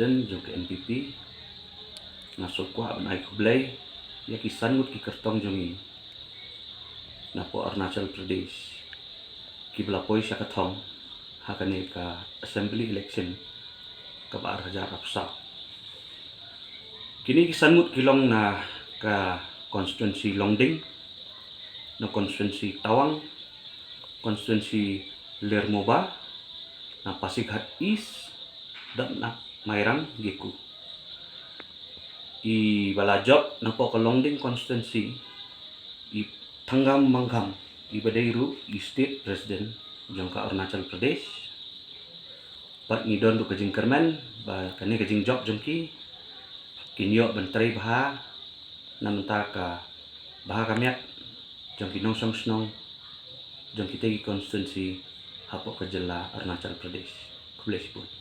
President jong ke NPP ngasok ko aban ai khublei ya kisan ngut ki kertong jongi napo Arunachal Pradesh ki belapoi sya kathong hakane ka assembly election ka bar hajar rapsa kini kisan ngut kilong na ka constituency Longding na constituency Tawang constituency Lermoba na Pasighat East dan na Mairang Giku i balajok na po Longding constituency i Tanggam Mangham i Badairu i state president jong ka Arunachal Pradesh pat ngidon do kajing kermen ba kane kajing job jong ki kinyo bantrai baha namta ka baha kamyak jong kinong snong jong kita ki constituency hapo ka jylla Arunachal Pradesh. Khublei.